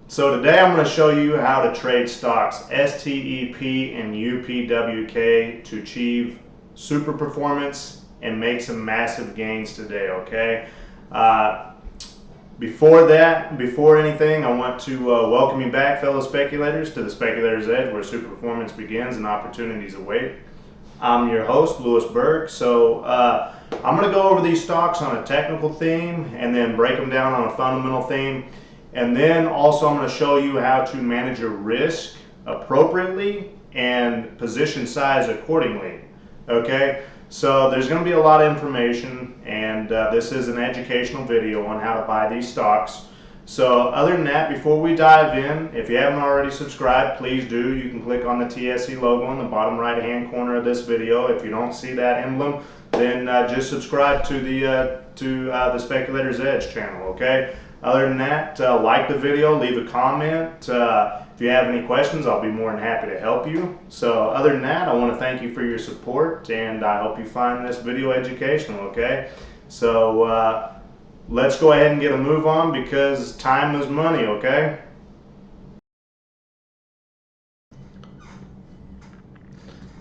So today I'm going to show you how to trade stocks STEP and UPWK to achieve super performance and make some massive gains today, okay? Before anything, I want to welcome you back, fellow speculators, to the Speculator's Edge, where super performance begins and opportunities await. I'm your host, Berg. So I'm going to go over these stocks on a technical theme and then break them down on a fundamental theme. And then also I'm going to show you how to manage your risk appropriately and position size accordingly. Okay, so there's going to be a lot of information, and this is an educational video on how to buy these stocks. So other than that, before we dive in, if you haven't already subscribed, please do. You can click on the TSE logo in the bottom right hand corner of this video. If you don't see that emblem, then just subscribe to the Speculator's Edge channel, okay? Other than that, like the video, leave a comment. If you have any questions, I'll be more than happy to help you. So other than that, I want to thank you for your support, and I hope you find this video educational, okay? So let's go ahead and get a move on, because time is money, okay?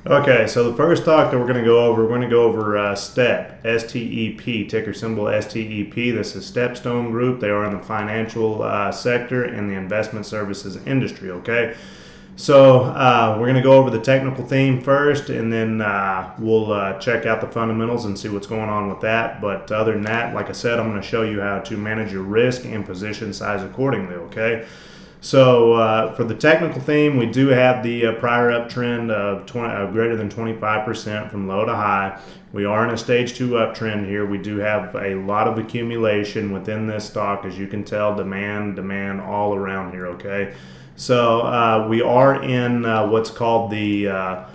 Okay, so the first stock that we're going to go over STEP, S-T-E-P, ticker symbol S-T-E-P. This is StepStone Group. They are in the financial sector and the investment services industry, okay? So we're going to go over the technical theme first, and then we'll check out the fundamentals and see what's going on with that. But other than that, like I said, I'm going to show you how to manage your risk and position size accordingly, okay? So for the technical theme, we do have the prior uptrend of greater than 25% from low to high. We are in a stage 2 uptrend here. We do have a lot of accumulation within this stock, as you can tell, demand all around here, okay? So we are in what's called the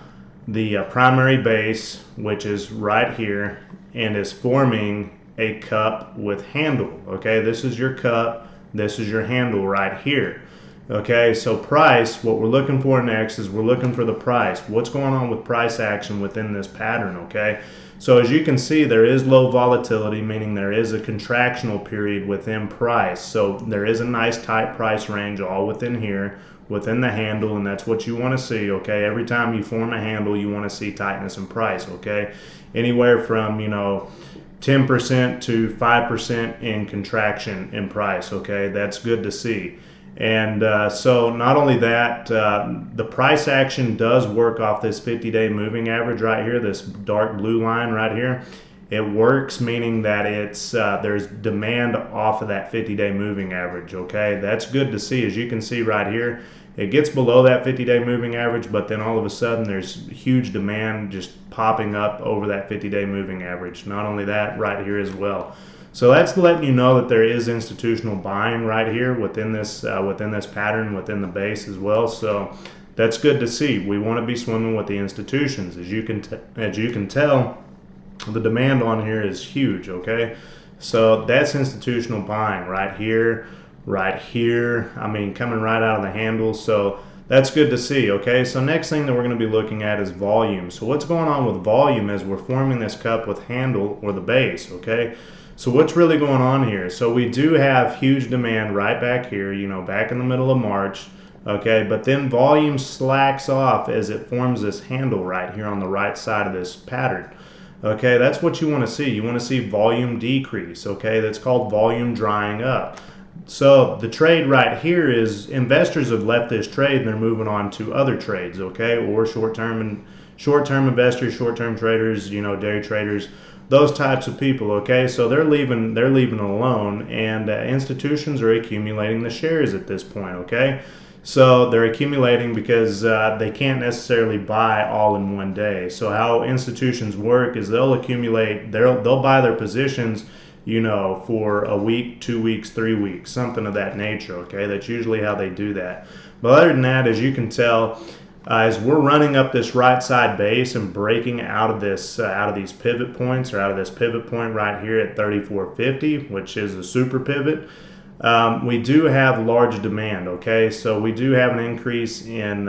primary base, which is right here, and is forming a cup with handle, okay? This is your cup, this is your handle right here. Okay, so price, what we're looking for next is we're looking for the price. What's going on with price action within this pattern, okay? So as you can see, there is low volatility, meaning there is a contractional period within price. So there is a nice tight price range all within here, within the handle, and that's what you want to see, okay? Every time you form a handle, you want to see tightness in price, okay? Anywhere from, 10% to 5% in contraction in price, okay? That's good to see. And so not only that, the price action does work off this 50-day moving average right here, this dark blue line right here. It works, meaning that it's there's demand off of that 50-day moving average, okay? That's good to see. As you can see right here, it gets below that 50-day moving average, but then all of a sudden there's huge demand just popping up over that 50-day moving average. Not only that, right here as well. So that's letting you know that there is institutional buying right here within this pattern, within the base as well. So that's good to see. We want to be swimming with the institutions. As you can tell, the demand on here is huge, okay? So that's institutional buying right here, I mean, coming right out of the handle. So that's good to see, okay? So next thing that we're going to be looking at is volume. So what's going on with volume is we're forming this cup with handle, or the base, okay? So what's really going on here? So we do have huge demand right back here, back in the middle of March, okay? But then volume slacks off as it forms this handle right here on the right side of this pattern. Okay, that's what you want to see. You want to see volume decrease, okay? That's called volume drying up. So the trade right here is investors have left this trade and they're moving on to other trades, okay? Or short-term investors, short-term traders, day traders, those types of people, okay? So they're leaving it alone, and institutions are accumulating the shares at this point, okay? So they're accumulating because they can't necessarily buy all in one day. So how institutions work is they'll accumulate, they'll buy their positions, for a week, 2 weeks, 3 weeks, something of that nature, okay? That's usually how they do that. But other than that, as you can tell, as we're running up this right side base and breaking out of these pivot points, or out of this pivot point right here at 3450, which is a super pivot, we do have large demand, okay? So we do have an increase in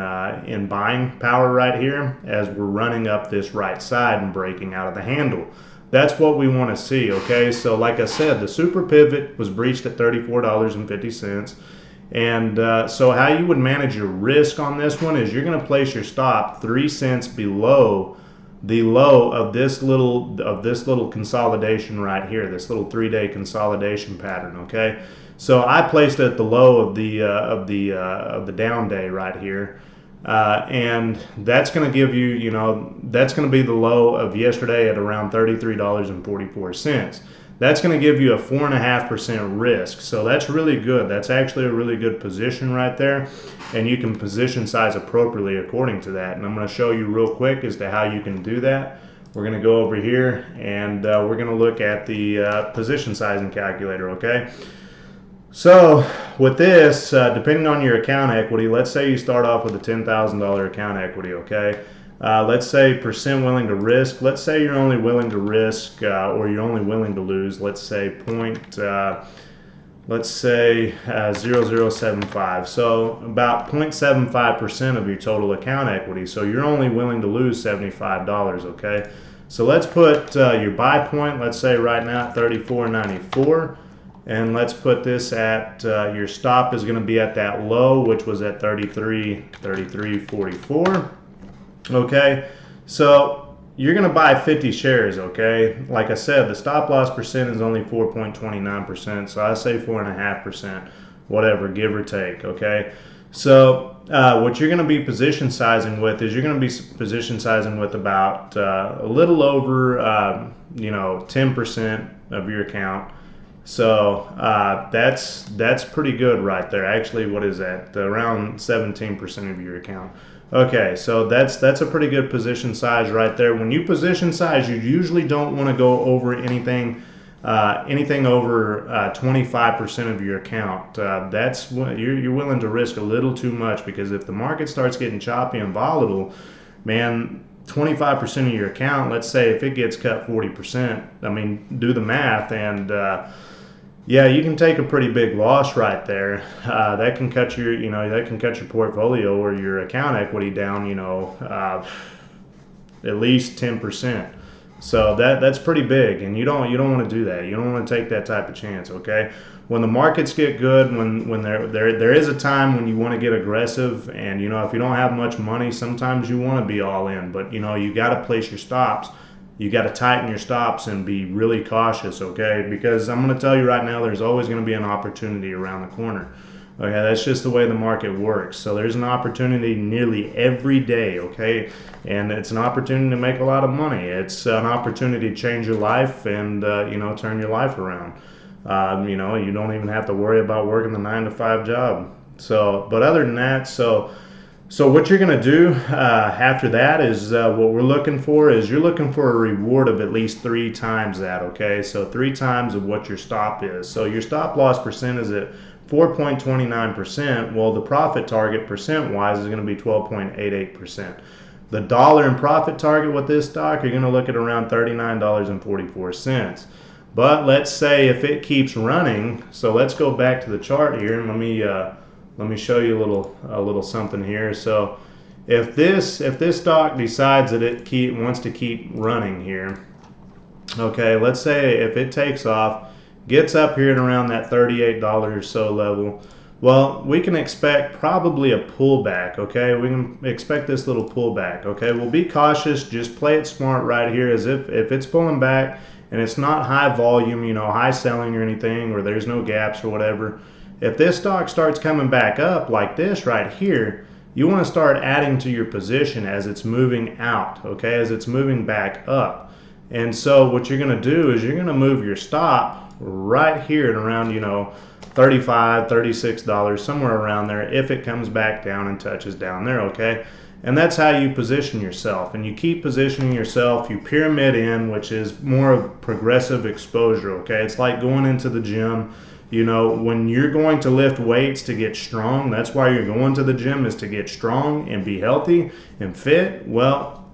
buying power right here as we're running up this right side and breaking out of the handle. That's what we want to see, okay? So like I said, the super pivot was breached at $34.50. And so how you would manage your risk on this one is you're going to place your stop 3 cents below the low of this little consolidation right here, this little 3-day consolidation pattern. Okay, so I placed it at the low of the down day right here, and that's going to give you, that's going to be the low of yesterday at around $33.44. That's going to give you a 4.5% risk. So that's really good. That's actually a really good position right there. And you can position size appropriately according to that. And I'm going to show you real quick as to how you can do that. We're going to go over here and we're going to look at the position sizing calculator, okay? So with this, depending on your account equity, let's say you start off with a $10,000 account equity, okay? Let's say percent willing to risk. Let's say you're only willing to risk or you're only willing to lose, let's say 0.0075. So about 0.75% of your total account equity. So you're only willing to lose $75, okay? So let's put your buy point, let's say right now at $34.94. And let's put this at, your stop is going to be at that low, which was at $33.44. Okay, so you're going to buy 50 shares, okay? Like I said, the stop loss percent is only 4.29%, so I say 4.5%, whatever, give or take, okay? So what you're going to be position sizing with is you're going to be position sizing with about a little over, 10% of your account. So that's pretty good right there. Actually, what is that? Around 17% of your account. Okay, so that's a pretty good position size right there. When you position size, you usually don't want to go over anything over 25% of your account. That's what you're willing to risk a little too much, because if the market starts getting choppy and volatile, man, 25% of your account, let's say if it gets cut 40%, I mean, do the math, and yeah, you can take a pretty big loss right there. That can cut your, portfolio or your account equity down, at least 10%. So that's pretty big, and you don't want to do that. You don't want to take that type of chance. Okay, when the markets get good, when there is a time when you want to get aggressive, and if you don't have much money, sometimes you want to be all in, but you got to place your stops. You got to tighten your stops and be really cautious, okay? Because I'm going to tell you right now, there's always going to be an opportunity around the corner. Okay, that's just the way the market works. So there's an opportunity nearly every day, okay? And it's an opportunity to make a lot of money. It's an opportunity to change your life and, turn your life around. You don't even have to worry about working the 9-to-5 job. So, but other than that, so what you're going to do after that is what we're looking for is you're looking for a reward of at least 3 times that, okay? So 3 times of what your stop is. So your stop loss percent is at 4.29%. Well, the profit target percent-wise is going to be 12.88%. The dollar in profit target with this stock, you're going to look at around $39.44. But let's say if it keeps running, so let's go back to the chart here and let me show you a little something here. So if this stock decides that it wants to keep running here, okay, let's say if it takes off, gets up here at around that $38 or so level, well, we can expect probably a pullback, okay? We can expect this little pullback, okay? We'll be cautious, just play it smart right here, as if it's pulling back and it's not high volume, high selling or anything, or there's no gaps or whatever. If this stock starts coming back up like this right here, you want to start adding to your position as it's moving out, okay, as it's moving back up. And so what you're going to do is you're going to move your stop right here at around, $35, $36, somewhere around there, if it comes back down and touches down there, okay? And that's how you position yourself. And you keep positioning yourself, you pyramid in, which is more of progressive exposure, okay? It's like going into the gym. When you're going to lift weights to get strong, that's why you're going to the gym, is to get strong and be healthy and fit. Well,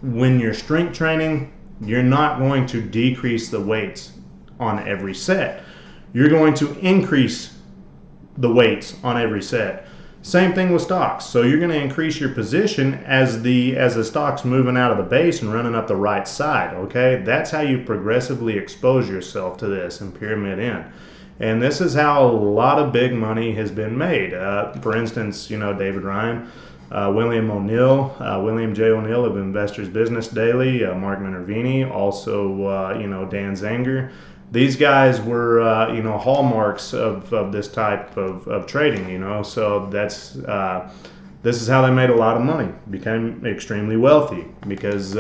when you're strength training, you're not going to decrease the weights on every set. You're going to increase the weights on every set. Same thing with stocks. So you're going to increase your position as the stock's moving out of the base and running up the right side, okay? That's how you progressively expose yourself to this and pyramid in. And this is how a lot of big money has been made. For instance, you know, David Ryan, William O'Neill, William J. O'Neill of Investors Business Daily, Mark Minervini, also, you know, Dan Zanger. These guys were, you know, hallmarks of this type of trading, you know. So that's this is how they made a lot of money, became extremely wealthy, because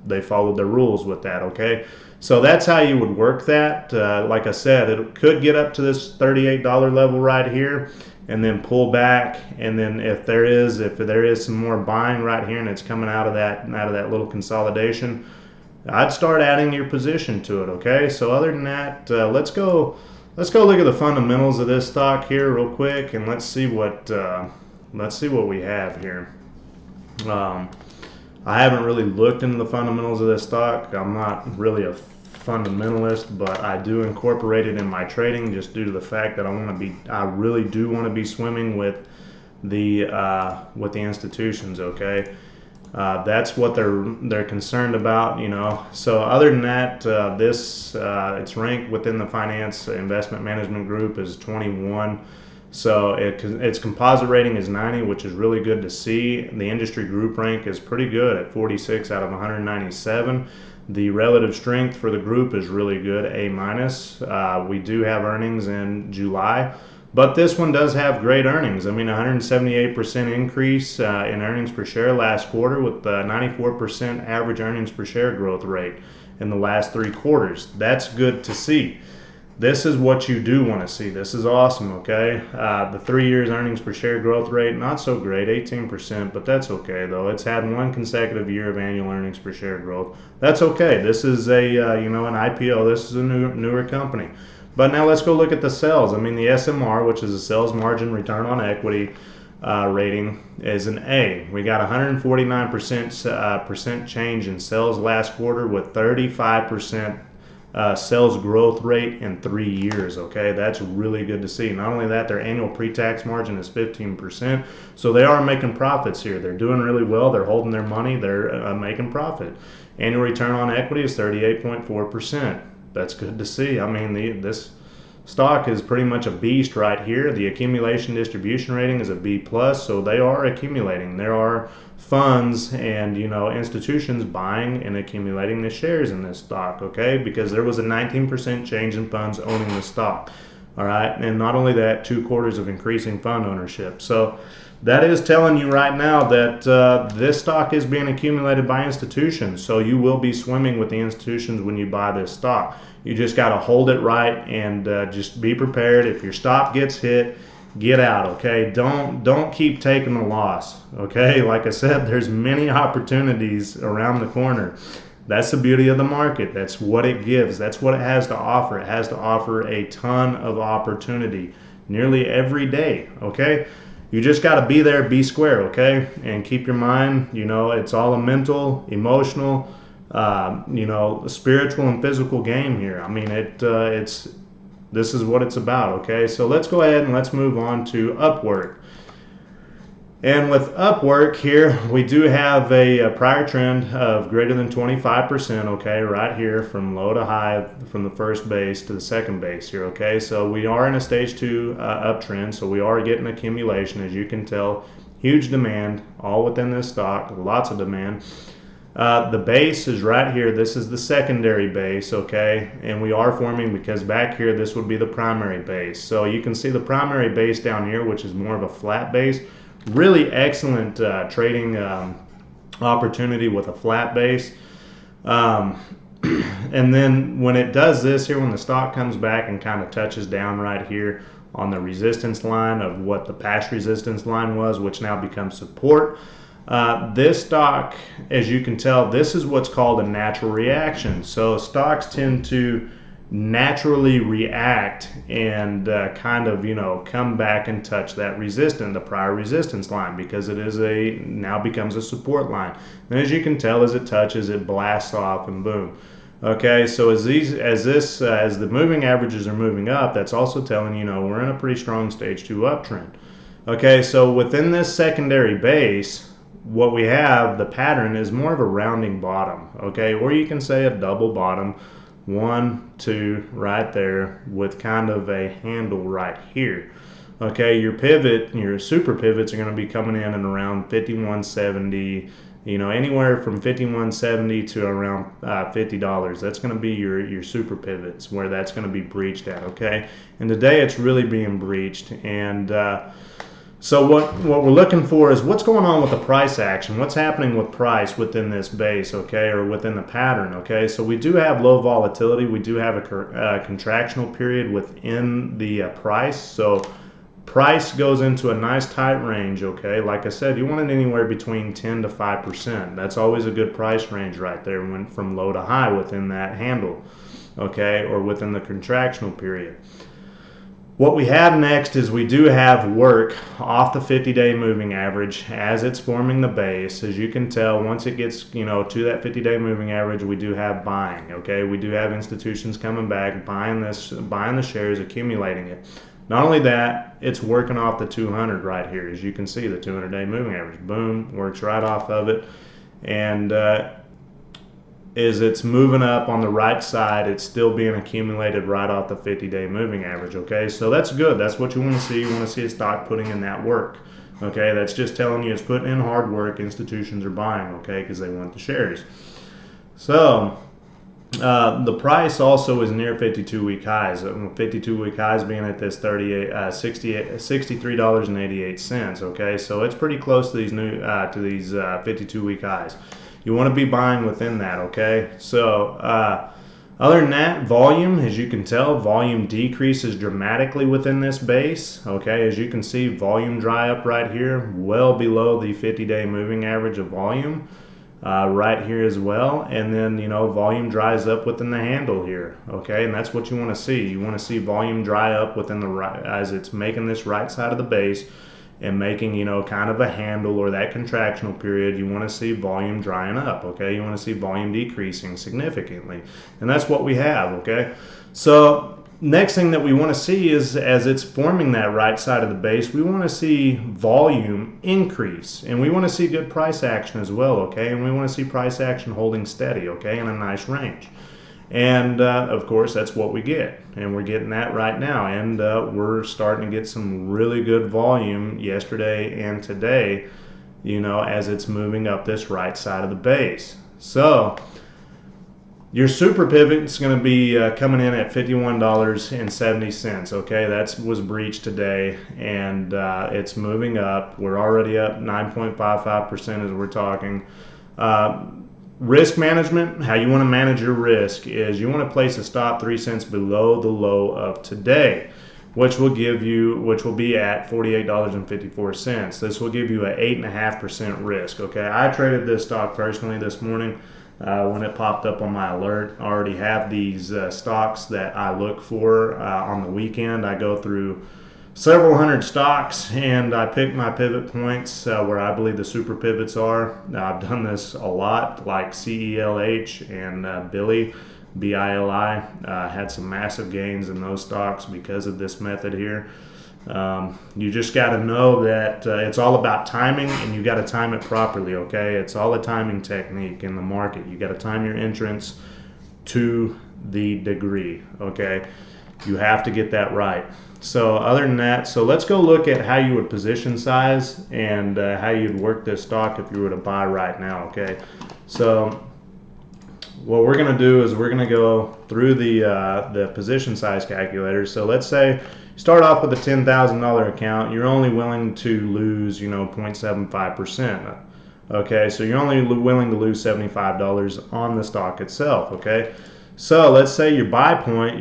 they followed their rules with that. Okay, so that's how you would work that. Like I said, it could get up to this $38 level right here, and then pull back, and then if there is some more buying right here and it's coming out of that little consolidation, I'd start adding your position to it. Okay, so other than that, let's go look at the fundamentals of this stock here real quick, and let's see what we have here. I haven't really looked into the fundamentals of this stock. I'm not really a fundamentalist, but I do incorporate it in my trading just due to the fact that I really do want to be swimming with the institutions. Okay, that's what they're concerned about, you know. So other than that, it's ranked within the finance investment management group as 21. So its composite rating is 90, which is really good to see. The industry group rank is pretty good at 46 out of 197. The relative strength for the group is really good, A-. We do have earnings in July, but this one does have great earnings. I mean, 178% increase in earnings per share last quarter, with 94% average earnings per share growth rate in the last 3 quarters. That's good to see. This is what you do want to see. This is awesome. Okay, the 3 years earnings per share growth rate, not so great, 18%, but that's okay though. It's had 1 consecutive year of annual earnings per share growth. That's okay. This is a you know, an IPO. This is a newer company. But now let's go look at the sales. I mean, the SMR, which is a sales margin return on equity rating, is an A. We got 149% change in sales last quarter, with 35% sales growth rate in 3 years. Okay, that's really good to see. Not only that, their annual pre-tax margin is 15%, so they are making profits here. They're doing really well. They're holding their money. They're making profit. Annual return on equity is 38.4%. That's good to see. I mean, this stock is pretty much a beast right here. The accumulation distribution rating is a B+, so they are accumulating. There are funds and, you know, institutions buying and accumulating the shares in this stock. Okay, because there was a 19% change in funds owning the stock. All right, and not only that, 2 quarters of increasing fund ownership. So that is telling you right now that this stock is being accumulated by institutions. So you will be swimming with the institutions when you buy this stock. You just got to hold it right, and just be prepared. If your stop gets hit, get out. Okay, don't keep taking the loss. Okay, like I said, there's many opportunities around the corner. That's the beauty of the market. That's what it gives. That's what it has to offer. It has to offer a ton of opportunity nearly every day. Okay, you just got to be there, be square. Okay, and keep your mind, you know, it's all a mental, emotional, you know, spiritual and physical game here. I mean, this is what it's about. Okay, so let's go ahead and let's move on to Upwork. And with Upwork here, we do have a prior trend of greater than 25%, okay, right here from low to high, from the first base to the second base here. Okay, so we are in a stage 2 uptrend, so we are getting accumulation, as you can tell. Huge demand all within this stock, lots of demand. The base is right here. This is the secondary base, okay, and we are forming, because back here this would be the primary base. So you can see the primary base down here, which is more of a flat base. Really excellent trading opportunity with a flat base. And then when it does this here, when the stock comes back and kind of touches down right here on the resistance line of what the past resistance line was, which now becomes support, this stock, as you can tell, this is what's called a natural reaction. So stocks tend to naturally react and kind of, you know, come back and touch that resistance, the prior resistance line, because it is now becomes a support line. And as you can tell, as it touches, it blasts off and boom. Okay, so as the moving averages are moving up, that's also telling you, know, we're in a pretty strong stage 2 uptrend. Okay, so within this secondary base, what we have, the pattern is more of a rounding bottom, okay, or you can say a double bottom, 1, 2 right there with kind of a handle right here. Okay, your pivot, your super pivots are going to be coming in at around 51.70, you know, anywhere from 51.70 to around $50. That's going to be your super pivots, where that's going to be breached at. Okay, and today it's really being breached. And so what we're looking for is what's going on with the price action, what's happening with price within this base, okay, or within the pattern. Okay, so we do have low volatility, we do have a contractional period within the price. So price goes into a nice tight range. Okay, like I said, you want it anywhere between 10 to 5%. That's always a good price range right there, when from low to high within that handle, okay, or within the contractional period. What we have next is we do have work off the 50-day moving average as it's forming the base. As you can tell, once it gets, you know, to that 50-day moving average, we do have buying. Okay, we do have institutions coming back, buying the shares, accumulating it. Not only that, it's working off the 200 right here. As you can see, the 200-day moving average, boom, works right off of it. And is it's moving up on the right side, it's still being accumulated right off the 50-day moving average. Okay, so that's good. That's what you want to see. You want to see a stock putting in that work. Okay, that's just telling you it's putting in hard work. Institutions are buying, okay, because they want the shares. So the price also is near 52-week highs. 52-week highs being at this $63.88. Okay, so it's pretty close to these 52-week highs. You want to be buying within that. Okay, so other than that, volume, as you can tell, volume decreases dramatically within this base. Okay, as you can see, volume dry up right here, well below the 50-day moving average of volume. Right here as well, and then, you know, volume dries up within the handle here. Okay, and that's what you want to see. You want to see volume dry up within the right, as it's making this right side of the base and making, you know, kind of a handle or that contractional period. You want to see volume drying up. Okay, you want to see volume decreasing significantly, and that's what we have. Okay, so next thing that we want to see is, as it's forming that right side of the base, we want to see volume increase, and we want to see good price action as well. Okay, and we want to see price action holding steady, okay, in a nice range. And of course, that's what we get, and we're getting that right now. And we're starting to get some really good volume yesterday and today, you know, as it's moving up this right side of the base. So your super pivot is going to be coming in at $51.70. Okay, that was breached today, and it's moving up. We're already up 9.55% as we're talking. Risk management, how you want to manage your risk is you want to place a stop 3 cents below the low of today, which will be at $48.54. This will give you an 8.5% risk. Okay, I traded this stock personally this morning when it popped up on my alert. I already have these stocks that I look for on the weekend. I go through several hundred stocks and I pick my pivot points where I believe the super pivots are. Now, I've done this a lot, like CELH and BILI. Had some massive gains in those stocks because of this method here. You just got to know that it's all about timing, and you got to time it properly. Okay, it's all a timing technique in the market. You got to time your entrance to the degree. Okay, you have to get that right. So other than that, so let's go look at how you would position size and how you'd work this stock if you were to buy right now. Okay, so what we're going to do is we're going to go through the position size calculator. So let's say you start off with a $10,000 account. You're only willing to lose, you know, 0.75%. Okay, so you're only willing to lose $75 on the stock itself. Okay, so let's say your buy point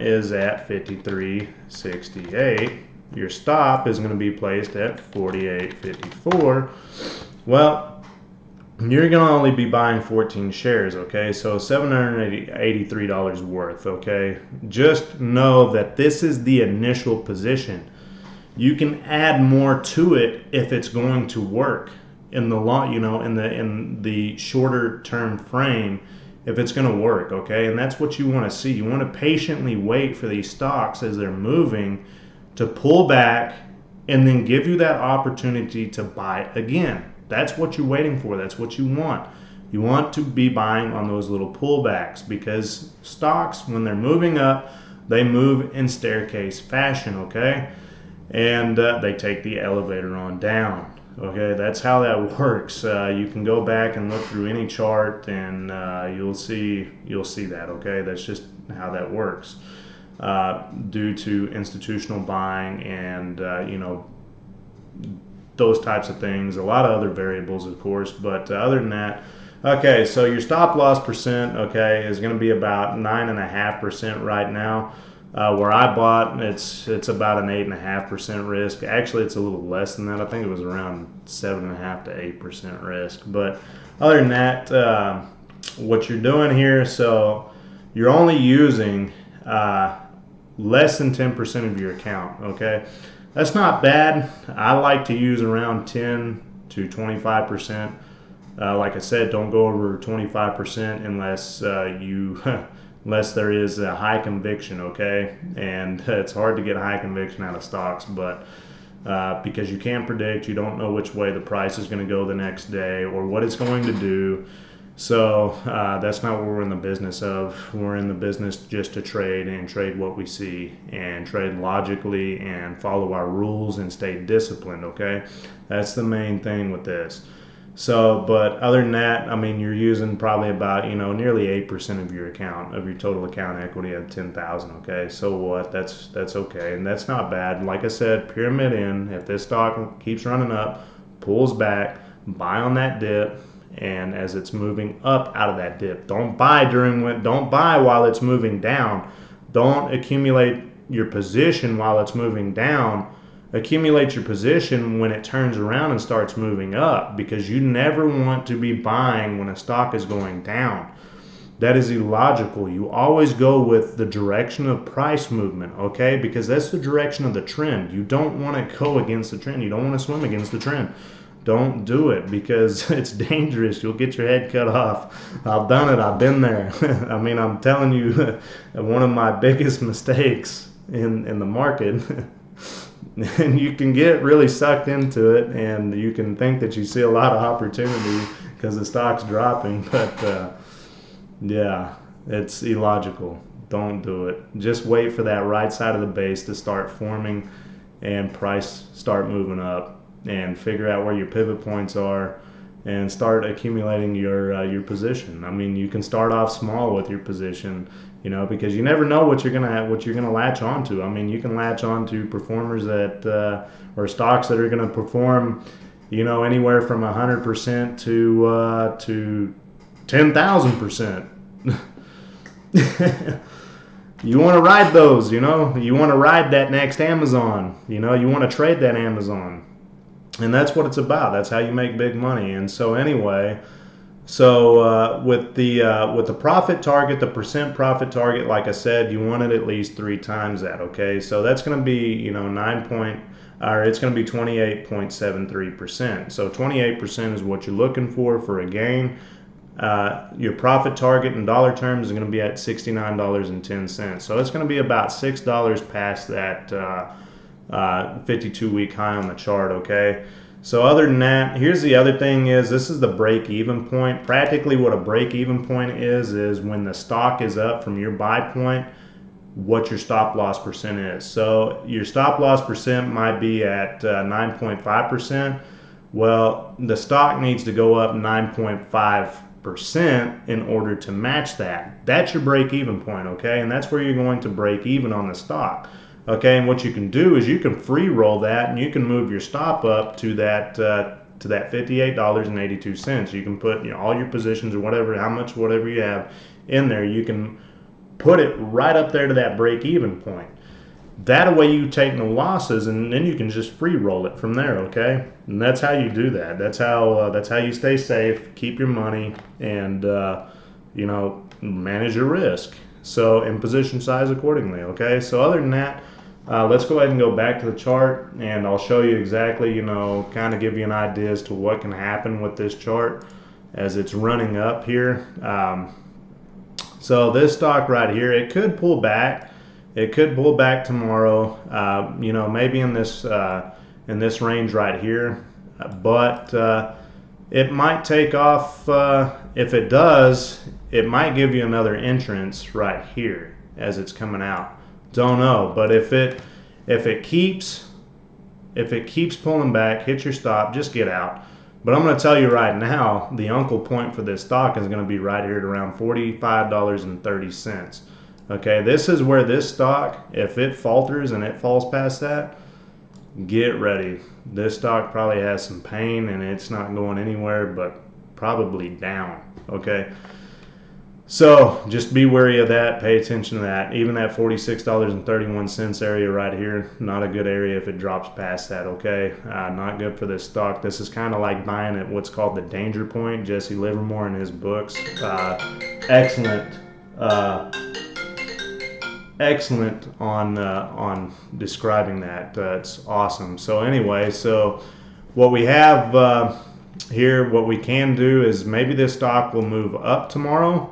is at 53.68. Your stop is going to be placed at 48.54. Well, you're going to only be buying 14 shares, okay? So $783 worth, okay? Just know that this is the initial position. You can add more to it if it's going to work in the long, you know, in the shorter term frame, if it's going to work, okay? And that's what you want to see. You want to patiently wait for these stocks as they're moving to pull back and then give you that opportunity to buy again. That's what you're waiting for. That's what you want. You want to be buying on those little pullbacks, because stocks, when they're moving up, they move in staircase fashion, okay? And they take the elevator on down. Okay, that's how that works. You can go back and look through any chart, and you'll see that. Okay, that's just how that works. Due to institutional buying and those types of things, a lot of other variables, of course. But other than that, okay, so your stop loss percent, okay, is going to be about 9.5% right now. Where I bought, it's about an 8.5% risk. Actually, it's a little less than that. I think it was around 7.5 to 8% risk. But other than that, what you're doing here, so you're only using less than 10% of your account. Okay, that's not bad. I like to use around 10 to 25%. Like I said, don't go over 25% unless unless there is a high conviction, okay? And it's hard to get high conviction out of stocks, but because you can't predict, you don't know which way the price is going to go the next day or what it's going to do. So that's not what we're in the business of. We're in the business just to trade and trade what we see and trade logically and follow our rules and stay disciplined, okay? That's the main thing with this. So, but other than that, I mean, you're using probably about, nearly 8% of your account, of your total account equity of 10,000. Okay, so what? That's okay, and that's not bad. Like I said, pyramid in. If this stock keeps running up, pulls back, buy on that dip, and as it's moving up out of that dip, don't buy while it's moving down. Don't accumulate your position while it's moving down. Accumulate your position when it turns around and starts moving up, because you never want to be buying when a stock is going down. That is illogical. You always go with the direction of price movement, okay? Because that's the direction of the trend. You don't want to go against the trend. You don't want to swim against the trend. Don't do it, because it's dangerous. You'll get your head cut off. I've done it. I've been there. I mean, I'm telling you, one of my biggest mistakes in the market. And you can get really sucked into it, and you can think that you see a lot of opportunity because the stock's dropping, but yeah, it's illogical. Don't do it. Just wait for that right side of the base to start forming and price start moving up, and figure out where your pivot points are and start accumulating your position. I mean, you can start off small with your position, because you never know what you're gonna latch onto. I mean, you can latch onto performers that or stocks that are gonna perform, anywhere from 100% to 10,000%. You want to ride those, you want to ride that next Amazon, you want to trade that Amazon, and that's what it's about. That's how you make big money. And so anyway. So with the profit target, the percent profit target, like I said, you want it at least 3 times that. Okay, so that's going to be it's going to be 28.73%. So 28% is what you're looking for a gain. Your profit target in dollar terms is going to be at $69.10. So it's going to be about $6 past that 52-week high on the chart. Okay. So other than that, here's the other thing is, this is the break-even point. Practically what a break-even point is when the stock is up from your buy point, what your stop loss percent is. So your stop loss percent might be at 9.5%. Well, the stock needs to go up 9.5% in order to match that. That's your break-even point, okay? And that's where you're going to break even on the stock. Okay, and what you can do is you can free roll that, and you can move your stop up to that $58.82. You can put all your positions or whatever you have in there. You can put it right up there to that break-even point. That way you take no losses, and then you can just free roll it from there. Okay, and that's how you do that. That's how you stay safe, keep your money, and manage your risk. So, and position size accordingly. Okay, so other than that. Let's go ahead and go back to the chart, and I'll show you exactly, kind of give you an idea as to what can happen with this chart as it's running up here. So this stock right here, it could pull back. It could pull back tomorrow, maybe in this range right here, but it might take off if it does, it might give you another entrance right here as it's coming out. Don't know, but if it keeps pulling back, hit your stop, just get out. But I'm going to tell you right now, the uncle point for this stock is going to be right here at around $45.30. Okay, this is where this stock, if it falters and it falls past that, get ready. This stock probably has some pain and it's not going anywhere but probably down. Okay, so just be wary of that. Pay attention to that. Even that $46.31 area right here, not a good area if it drops past that. Okay, not good for this stock. This is kind of like buying at what's called the danger point. Jesse Livermore in his books, excellent on describing that. It's awesome. So anyway, so what we have here, what we can do is maybe this stock will move up tomorrow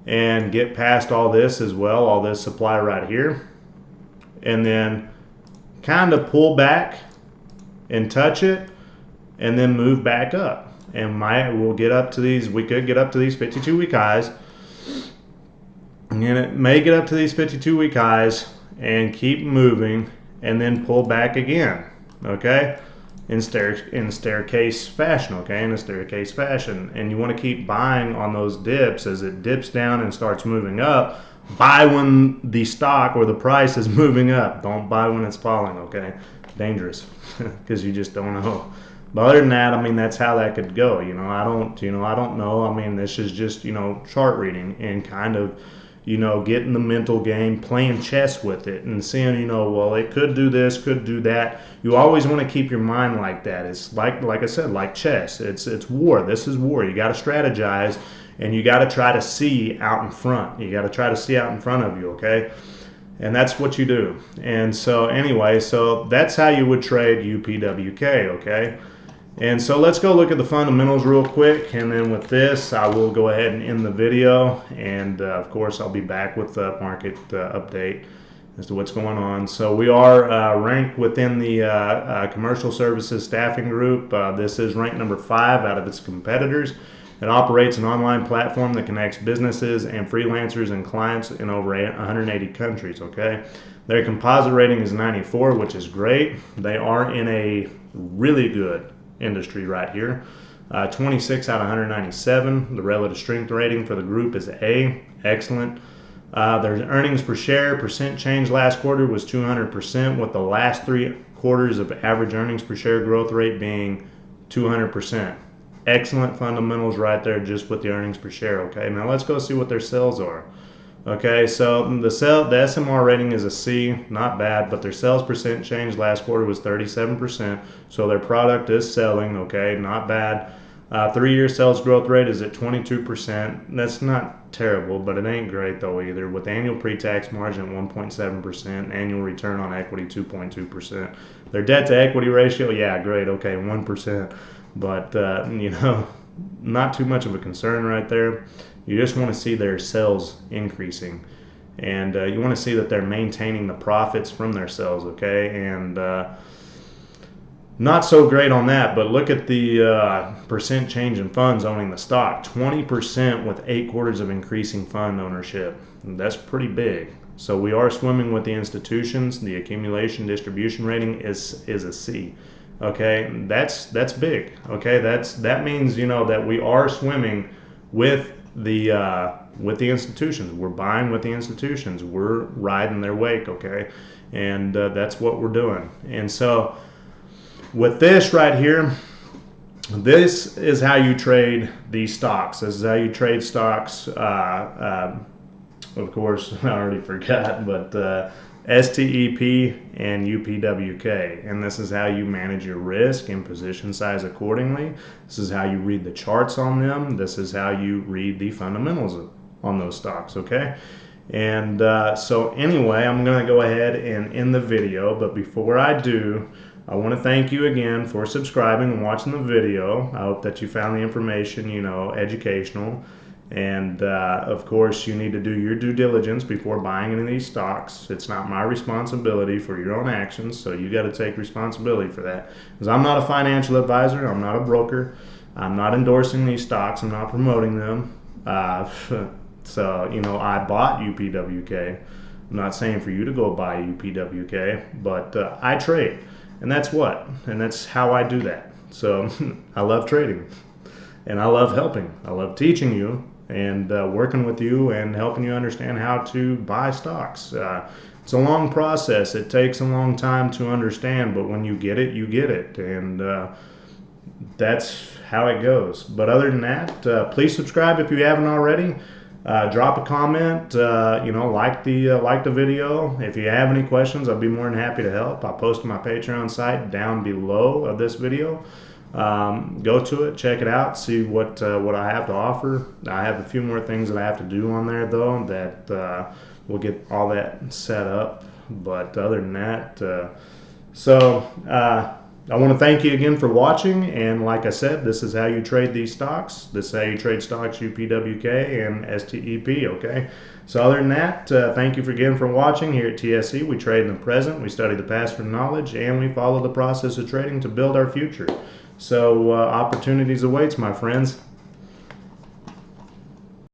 and get past all this as well, all this supply right here, and then kind of pull back and touch it and then move back up, and we'll get up to these, we could get up to these 52-week highs, and it may get up to these 52-week highs and keep moving and then pull back again. Okay, in staircase fashion. Okay, in a staircase fashion, and you want to keep buying on those dips. As it dips down and starts moving up, buy when the stock or the price is moving up. Don't buy when it's falling. Okay, dangerous because you just don't know. But other than that, I mean, that's how that could go. I don't know. I mean, this is just chart reading and kind of getting the mental game, playing chess with it, and seeing, well, it could do this, could do that. You always want to keep your mind like that. It's like I said, like chess. It's war. This is war. You got to strategize, and you got to try to see out in front. You got to try to see out in front of you, okay? And that's what you do. And so anyway, so that's how you would trade UPWK, okay? And so let's go look at the fundamentals real quick, and then with this I will go ahead and end the video, and of course I'll be back with the market update as to what's going on. So we are ranked within the commercial services staffing group. This is ranked number 5 out of its competitors. It operates an online platform that connects businesses and freelancers and clients in over 180 countries. Okay, their composite rating is 94, which is great. They are in a really good industry right here. 26 out of 197. The relative strength rating for the group is A, excellent. Their earnings per share percent change last quarter was 200%, with the last 3 quarters of average earnings per share growth rate being 200%. Excellent fundamentals right there just with the earnings per share. Okay, now let's go see what their sales are. Okay, so the SMR rating is a C, not bad, but their sales percent change last quarter was 37%, so their product is selling. Okay, not bad. 3-year sales growth rate is at 22%. That's not terrible, but it ain't great though either, with annual pre-tax margin at 1.7%, annual return on equity 2.2%. Their debt to equity ratio, yeah, great, okay, 1%, but not too much of a concern right there. You just want to see their sales increasing, and you want to see that they're maintaining the profits from their sales, okay? And not so great on that, but look at the percent change in funds owning the stock. 20% with 8 quarters of increasing fund ownership. That's pretty big. So we are swimming with the institutions. The accumulation distribution rating is a C. Okay, that's big. Okay, that means that we are swimming with the institutions. We're buying with the institutions. We're riding their wake. Okay, and that's what we're doing. And so with this right here, this is how you trade these stocks. This is how you trade stocks. Of course, I already forgot, but STEP and UPWK, and this is how you manage your risk and position size accordingly. This is how you read the charts on them. This is how you read the fundamentals on those stocks, okay? And so anyway, I'm going to go ahead and end the video, but before I do, I want to thank you again for subscribing and watching the video. I hope that you found the information, educational. And of course, you need to do your due diligence before buying any of these stocks. It's not my responsibility for your own actions, so you got to take responsibility for that. Because I'm not a financial advisor, I'm not a broker. I'm not endorsing these stocks. I'm not promoting them. So, you know, I bought UPWK. I'm not saying for you to go buy UPWK, but I trade. And that's what. And that's how I do that. So I love trading. And I love helping. I love teaching you and working with you and helping you understand how to buy stocks. It's a long process. It takes a long time to understand, but when you get it, you get it. And that's how it goes. But other than that, please subscribe if you haven't already. Drop a comment, you know, like the video. If you have any questions, I'll be more than happy to help. I'll post my Patreon site down below of this video. Go to it, check it out, see what I have to offer. I have a few more things that I have to do on there though, that we'll get all that set up. But other than that, I want to thank you again for watching, and like I said, this is how you trade these stocks. This is how you trade stocks UPWK and STEP, okay? So other than that, thank you again for watching. Here at TSC, we trade in the present, we study the past for knowledge, and we follow the process of trading to build our future. So opportunities awaits, my friends.